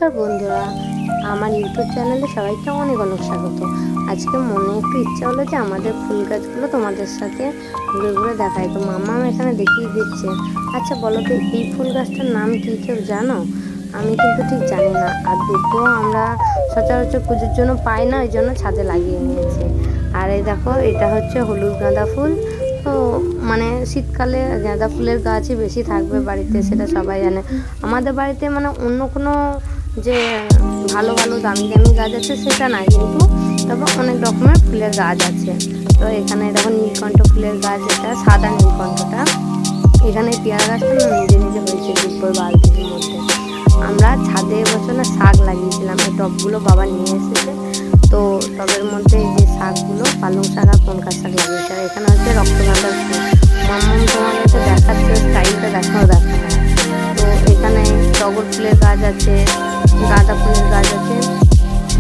নমস্কার বন্ধুরা, আমার ইউটিউব চ্যানেলে সবাইকে অনেক অনেক স্বাগত। আজকে মনে একটু ইচ্ছা হলো যে আমাদের ফুল গাছগুলো তোমাদের সাথে ঘুরে ঘুরে দেখাই। তো মামা এখানে দেখিয়ে দিচ্ছে। আচ্ছা বলো তো, এই ফুল গাছটার নাম কি কেউ জানো? আমি কিন্তু ঠিক জানি না, আর দুটো আমরা সচরাচর পুজোর জন্য পাই না, ওই জন্য ছাদে লাগিয়ে নিয়েছি। আর এই দেখো, এটা হচ্ছে হলুদ গাঁদা ফুল। তো মানে শীতকালে গাঁদা ফুলের গাছই বেশি থাকবে বাড়িতে, সেটা সবাই জানে। আমাদের বাড়িতে মানে অন্য কোনো যে ভালো ভালো দামি দামি গাছ আছে সেটা না, কিন্তু তবে অনেক রকমের ফুলের গাছ আছে। তো এখানে দেখো নীলকণ্ঠ ফুলের গাছ, এটা সাদা নীলকণ্ঠটা। এখানে পেয়ারা গাছটা না নিজে নিজে হয়েছে দুপুর বালতির মধ্যে। আমরা ছাদে এবছর না শাক লাগিয়েছিলাম, এই টবগুলো বাবা নিয়ে এসেছে। তো টবের মধ্যে এই যে শাকগুলো, পালং শাক আর পনকা শাক লাগিয়েছে। আর এখানে হচ্ছে রক্তগাঁদার ফুল। মাম্মাম তোমার কাছে দেখাচ্ছে, স্টাইলটা দেখাও দেখা। তো এখানে টগর ফুলের গাছ আছে, গাঁদা ফুলের গাছ আছে,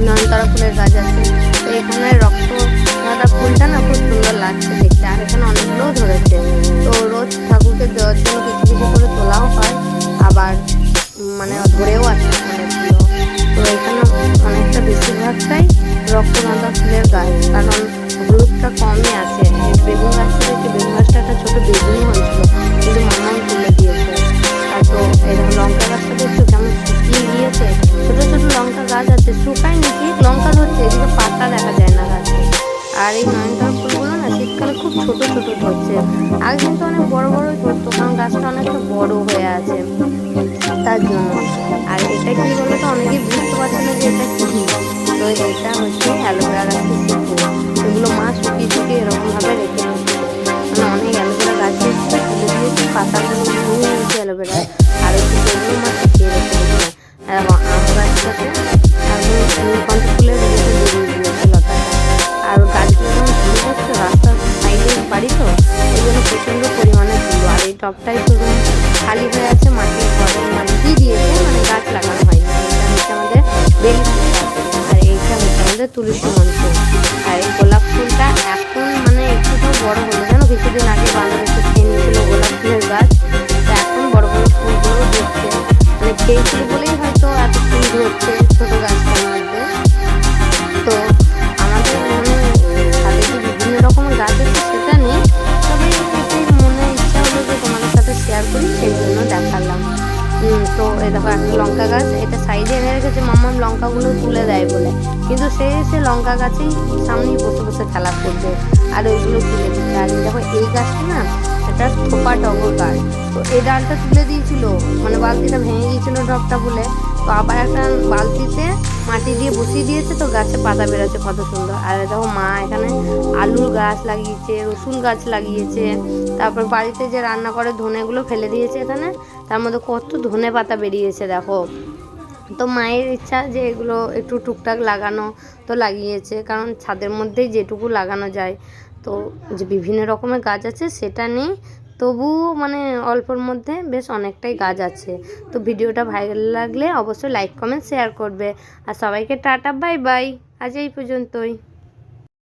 নয়নতারা ফুলের গাছ আছে। তো এখানে গাঁদা ফুলটা না খুব সুন্দর লাগছে দেখতে। আর এখানে অনেকগুলোও ধরেছে। তো রোজ ঠাকুরকে দেওয়ার জন্য কিছু কিছু করে তোলাও হয়, আবার মানে ধরেও আছে অনেকগুলো। তো এখানে অনেকটা বেশিরভাগটাই রক্তগাঁদা ফুলের গাছ, কারণ হলুদটা কমই আছে। বেগুন গাছটা দেখে, বেগুন গাছটা একটা ছোটো বেগুনই হয়েছিল, কিন্তু মামাও তুলে দিয়েছে। আর তো এরকম লঙ্কা গাছটা দেখছো কেমন শুকিয়ে গিয়েছে। ছোটো ছোটো লঙ্কা গাছ আছে, শুকায়নি ঠিক, লঙ্কা ধরছে, এদিকে পাতা দেখা যায় না গাছে। আর এই নয়নতারা ফুলগুলো না শীতকালে খুব ছোট ছোট ধরছে। আগে কিন্তু অনেক বড় বড়ই ধরতো, কারণ গাছটা অনেকটা বড় হয়ে আছে তার জন্য। আর এটা কি বলতো, অনেকেই বুঝতে পারছে না যে এটা কি। তো এটা হচ্ছে অ্যালোভেরা গাছের শিকড়। এগুলো মা শুকিয়ে শুকিয়ে এরকমভাবে রেখে দিচ্ছে। মানে অনেক অ্যালোভেরা গাছে তুলে দিয়েছি, পাতাগুলো ভেঙে নিয়েছি অ্যালোভেরা, আর ওই শিকড়গুলো মা শুকিয়ে রেখে দিচ্ছে। আর আম গাছটাতে একদম নীলকণ্ঠ ফুলের রেখে বেরিয়ে দিয়েছে লতাটা। আর গাছগুলো যখন ফুল হচ্ছে, রাস্তার সাইডে বাড়ি তো, ওই জন্য প্রচণ্ড পরিমাণে ফুল। আর এই টবটাই শুধু খালি হয়ে আছে, মাটির ঘরে মানে কি দিয়েছে, মানে গাছ লাগানো হয়নি। এটা হচ্ছে আমাদের বেলি ফুল গাছ, আর এইটা হচ্ছে আমাদের তুলসী মঞ্চ। আর এই গোলাপ ফুলটা এখন মানে একটু তো বড় হলো, জানো, কিছুদিন আগে বাঁধা একটু খেয়ে নিয়েছিল গোলাপ ফুলের গাছ। তো এখন বড় বড় ফুলগুলো ধরছে, মানে খেয়েছিল বলেই হয়তো এত ফুল ধরছে ছোটো গাছটার মধ্যে। তো আমাদের মানে ছাদে যে বিভিন্ন রকমের গাছ আছে সেটা নেই, তবে একটু মনে ইচ্ছা হলো যে তোমাদের সাথে শেয়ার করি, সেই জন্য দেখালাম। তো এই দেখো একটা লঙ্কা গাছ, এটা সাইডে এনে রেখেছে মাম্মাম লঙ্কাগুলো তুলে দেয় বলে, কিন্তু সে এসে লঙ্কা গাছেই সামনেই বসে বসে খেলা করবে, আর ওইগুলো তুলে দিচ্ছে। আর এই দেখো এই গাছটা না, এটা থোপা টগর গাছ। তো এই ডালটা তুলে দিয়েছিল, মানে বালতিটা ভেঙে গিয়েছিল টবটা বলে, তো আবার একটা বালতিতে মাটি দিয়ে বসিয়ে দিয়েছে। তো গাছে পাতা বেরোচ্ছে কত সুন্দর। আর দেখো মা এখানে আলুর গাছ লাগিয়েছে, রসুন গাছ লাগিয়েছে, তারপর বাড়িতে যে রান্না করে ধনেগুলো ফেলে দিয়েছে এখানে, তার মধ্যে কত ধনে পাতা বেরিয়েছে দেখো। তো মায়ের ইচ্ছা যে এগুলো একটু টুকটাক লাগানো, তো লাগিয়েছে, কারণ ছাদের মধ্যেই যেটুকু লাগানো যায়। তো যে বিভিন্ন রকমের গাছ আছে সেটা নেই, তবুও মানে অল্পর মধ্যে বেশ অনেকটাই গাছ আছে। তো ভিডিওটা ভালো লাগলে অবশ্যই লাইক কমেন্ট শেয়ার করবে। আর সবাইকে টাটা বাই বাই, আজ এই পর্যন্তই।